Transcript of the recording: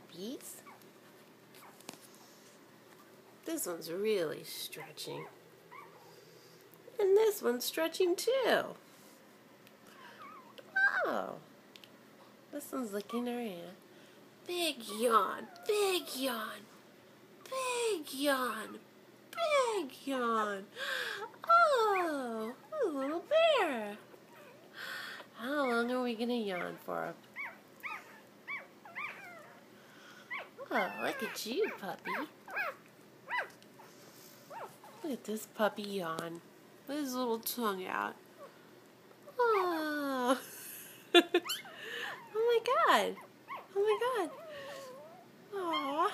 puppies. This one's really stretching. And this one's stretching too. Oh. This one's licking her hand. Big yawn, big yawn, big yawn, big yawn. Oh, a little bear. How long are we going to yawn for? Oh, look at you, puppy. Look at this puppy yawn. With his little tongue out. Oh. Oh my God. Oh my God. Aw.